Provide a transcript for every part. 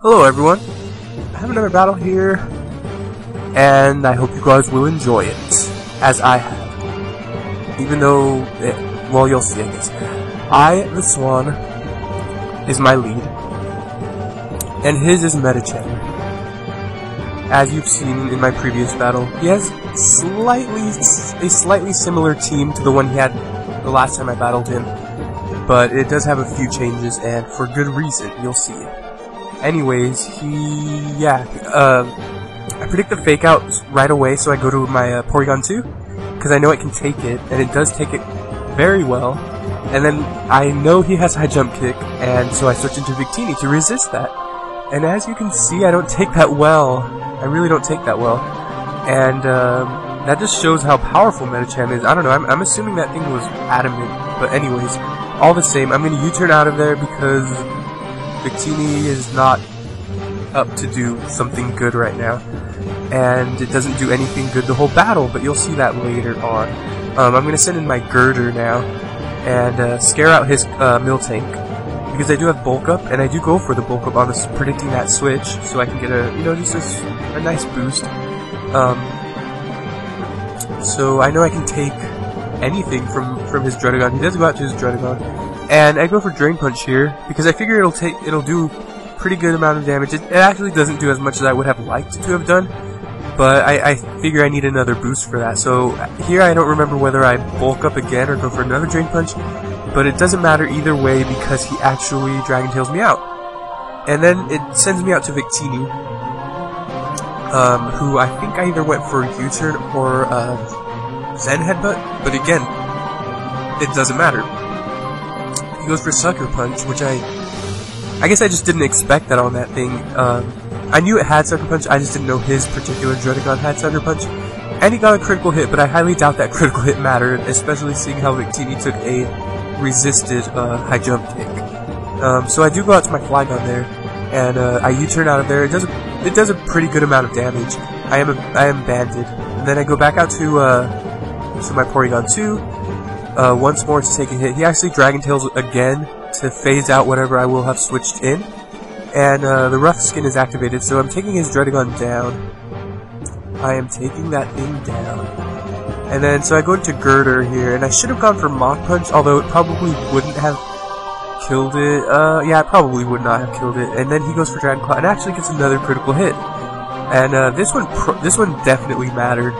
Hello everyone, I have another battle here, and I hope you guys will enjoy it, as I have. Even though, well, you'll see, I guess. The Swan, is my lead, and his is Medicham. As you've seen in my previous battle, he has a slightly similar team to the one he had the last time I battled him, but it does have a few changes, and for good reason, you'll see. Anyways, I predict the fake out right away, so I go to my Porygon 2, because I know it can take it, and it does take it very well. And then I know he has high jump kick, and so I switch into Victini to resist that. And as you can see, I don't take that well. I really don't take that well. And that just shows how powerful Medicham is. I don't know, I'm assuming that thing was adamant. But anyways, all the same, I'm going to U-turn out of there because Victini is not up to do something good right now, and it doesn't do anything good the whole battle, but you'll see that later on. I'm going to send in my Girder now, and scare out his Miltank, because I do have Bulk Up, and I do go for the Bulk Up on this, predicting that switch, so I can get just a nice boost. So I know I can take anything from his Druddigon. He does go out to his Druddigon. And I go for Drain Punch here, because I figure it'll do pretty good amount of damage. It actually doesn't do as much as I would have liked to have done, but I figure I need another boost for that. So here I don't remember whether I bulk up again or go for another Drain Punch, but it doesn't matter either way because he actually Dragon Tails me out. And then it sends me out to Victini, who I think I either went for U-turn or Zen Headbutt, but again, it doesn't matter. He goes for Sucker Punch, which I guess I just didn't expect that on that thing. I knew it had Sucker Punch, I just didn't know his particular Druddigon had Sucker Punch. And he got a critical hit, but I highly doubt that critical hit mattered, especially seeing how Victini took a resisted high jump kick. So I do go out to my Flygon there, and I U-turn out of there. It does a pretty good amount of damage. I am banded. And then I go back out to my Porygon 2. Once more to take a hit. He actually Dragon Tails again to phase out whatever I will have switched in. And the Rough Skin is activated, so I'm taking his Druddigon down. I am taking that thing down. And then, so I go into Girder here, and I should have gone for Mach Punch, although it probably wouldn't have killed it. Yeah, it probably would not have killed it. And then he goes for Dragon Claw, and actually gets another critical hit. And this one definitely mattered.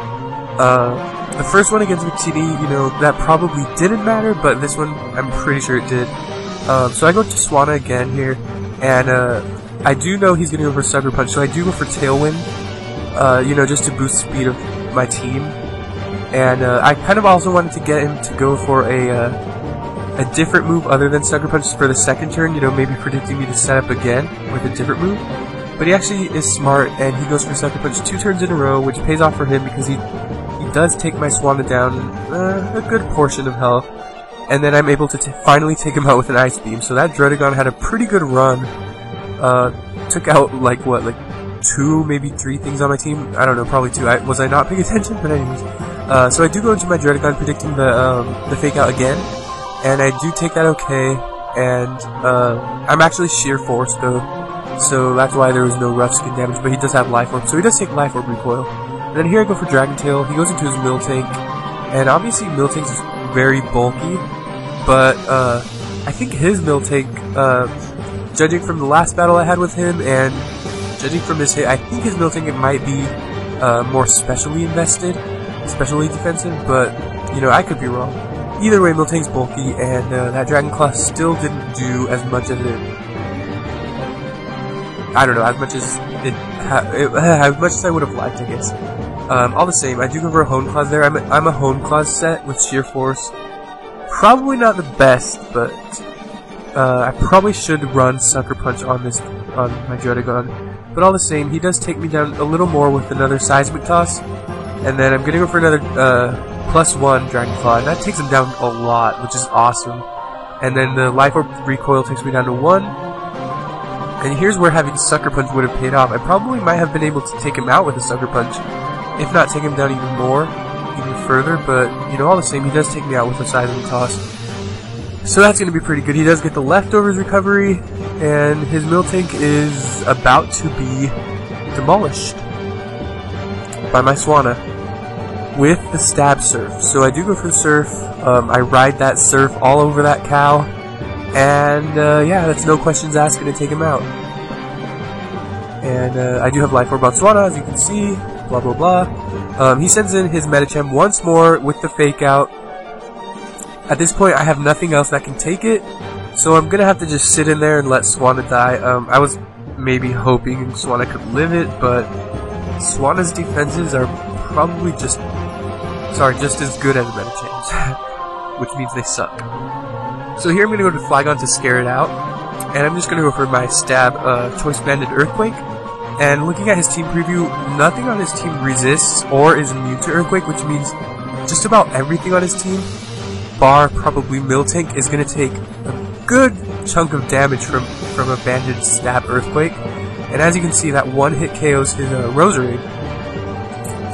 The first one against Victini, that probably didn't matter, but this one, I'm pretty sure it did. So I go to Swanna again here, and I do know he's going to go for Sucker Punch, so I do go for Tailwind, just to boost the speed of my team. And I kind of also wanted to get him to go for a different move other than Sucker Punch for the second turn, maybe predicting me to set up again with a different move. But he actually is smart, and he goes for Sucker Punch 2 turns in a row, which pays off for him because he does take my Swanna down a good portion of health, and then I'm able to finally take him out with an Ice Beam. So that Druddigon had a pretty good run. Took out like 2, maybe 3 things on my team. I don't know, probably 2. Was I not paying attention? But anyways, so I do go into my Druddigon predicting the fake out again, and I do take that okay. And I'm actually Sheer Force though, so that's why there was no Rough Skin damage. But he does have Life Orb, so he does take Life Orb recoil. And then here I go for Dragon Tail. He goes into his Miltank, and obviously Miltank is very bulky, but I think his Miltank, judging from the last battle I had with him, and judging from his hit, I think his Miltank might be more specially invested, specially defensive, but, I could be wrong. Either way, Miltank's bulky, and that Dragon Claw still didn't do as much as as much as I would have liked, I guess. All the same, I do go for a Hone Claws there. I'm a Hone Claws set with Sheer Force. Probably not the best, but I probably should run Sucker Punch on my Druddigon. But all the same, he does take me down a little more with another Seismic Toss. And then I'm gonna go for another +1 Dragon Claw, and that takes him down a lot, which is awesome. And then the Life Orb recoil takes me down to 1. And here's where having Sucker Punch would have paid off. I probably might have been able to take him out with a Sucker Punch, if not take him down even further, but, all the same, he does take me out with a Seismic Toss. So that's going to be pretty good. He does get the Leftovers recovery, and his Miltank is about to be demolished by my Swanna with the stab surf. So I do go for the surf. I ride that surf all over that cow, and yeah, that's no questions asked, gonna take him out. And I do have Life Orb on Swanna, as you can see, blah blah blah. He sends in his Medicham once more with the fake out. At this point I have nothing else that can take it, so I'm gonna have to just sit in there and let Swanna die. I was maybe hoping Swanna could live it, but Swanna's defenses are probably just as good as Medicham's, which means they suck. So here I'm gonna go to Flygon to scare it out, and I'm just gonna go for my stab Choice Banded Earthquake. And looking at his team preview, nothing on his team resists or is immune to Earthquake, which means just about everything on his team, bar probably Miltank, is going to take a good chunk of damage from a banded stab Earthquake. And as you can see, that one hit KOs his Roserade.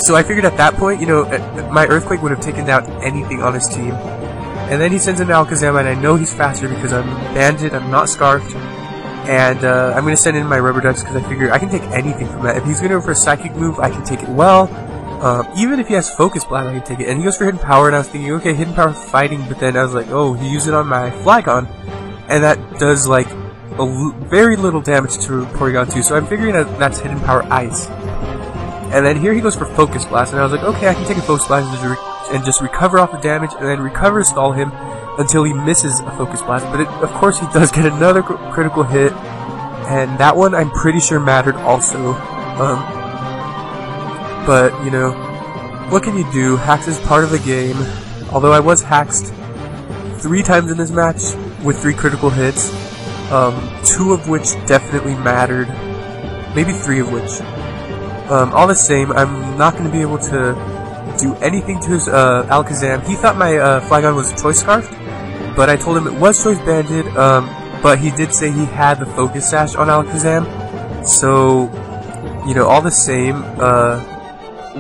So I figured at that point, you know, my Earthquake would have taken down anything on his team. And then he sends in Alakazam, and I know he's faster because I'm banded, I'm not scarfed. And I'm going to send in my Rubber Ducks because I figure I can take anything from that. If he's going to go for a Psychic move, I can take it well. Even if he has Focus Blast, I can take it. And he goes for Hidden Power, and I was thinking, okay, Hidden Power fighting, but then I was like, oh, he used it on my Flygon. And that does, like, very little damage to Porygon 2, so I'm figuring that that's Hidden Power Ice. And then here he goes for Focus Blast, and I was like, okay, I can take a Focus Blast and just recover off the damage, and then recover stall him until he misses a Focus Blast. But of course he does get another critical hit, and that one I'm pretty sure mattered also. But, you know, what can you do? Hacks is part of the game. Although I was haxed 3 times in this match with 3 critical hits, 2 of which definitely mattered. Maybe 3 of which. All the same, I'm not going to be able to do anything to his Alakazam. He thought my Flygon was Choice Scarfed, but I told him it was Choice Banded, but he did say he had the Focus Sash on Alakazam. So, you know, all the same,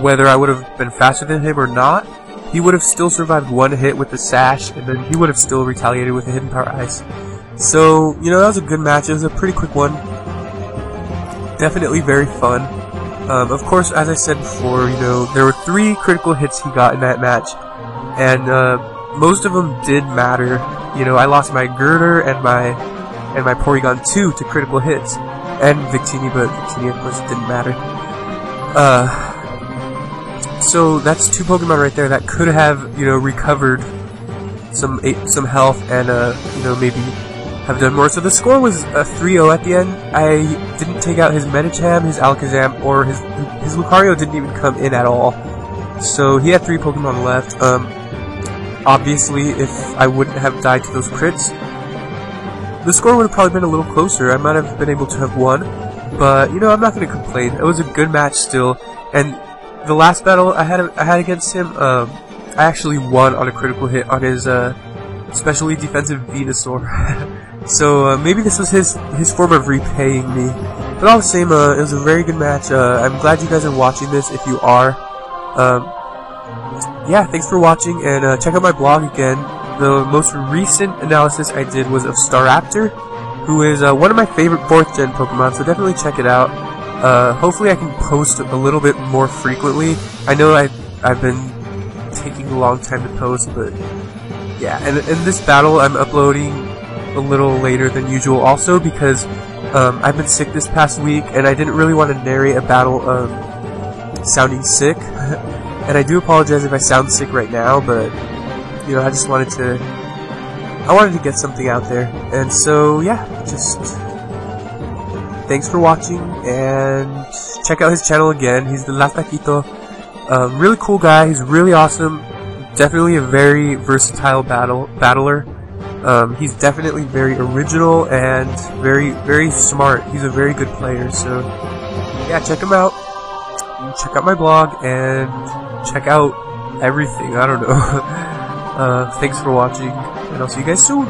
whether I would have been faster than him or not, he would have still survived 1 hit with the Sash, and then he would have still retaliated with a Hidden Power Ice. So, you know, that was a good match. It was a pretty quick one. Definitely very fun. Of course, as I said before, you know, there were 3 critical hits he got in that match, and most of them did matter. You know, I lost my Girder and my Porygon 2 to critical hits, and Victini, but Victini of course didn't matter. So that's 2 Pokemon right there that could have, you know, recovered some health and you know, maybe have done more. So the score was a 3-0 at the end. I didn't take out his Medicham, his Alakazam, or his Lucario didn't even come in at all. So he had 3 Pokemon left. Obviously, if I wouldn't have died to those crits, the score would have probably been a little closer. I might have been able to have won, but you know, I'm not going to complain. It was a good match still, and the last battle I had against him, I actually won on a critical hit on his specially defensive Venusaur. So maybe this was his form of repaying me. But all the same, it was a very good match. I'm glad you guys are watching this. If you are, yeah, thanks for watching, and check out my blog again. The most recent analysis I did was of Staraptor, who is one of my favorite 4th gen Pokemon, so definitely check it out. Hopefully I can post a little bit more frequently. I know I've been taking a long time to post, but yeah, and in this battle I'm uploading a little later than usual also because I've been sick this past week, and I didn't really want to narrate a battle sounding sick. And I do apologize if I sound sick right now, but you know, I just wanted to get something out there. And so yeah, just thanks for watching, and check out his channel again. He's the Last Taquito. Really cool guy. He's really awesome. Definitely a very versatile battler. He's definitely very original and very, very smart. He's a very good player. So yeah, check him out. Check out my blog and check out everything. I don't know. Thanks for watching, and I'll see you guys soon.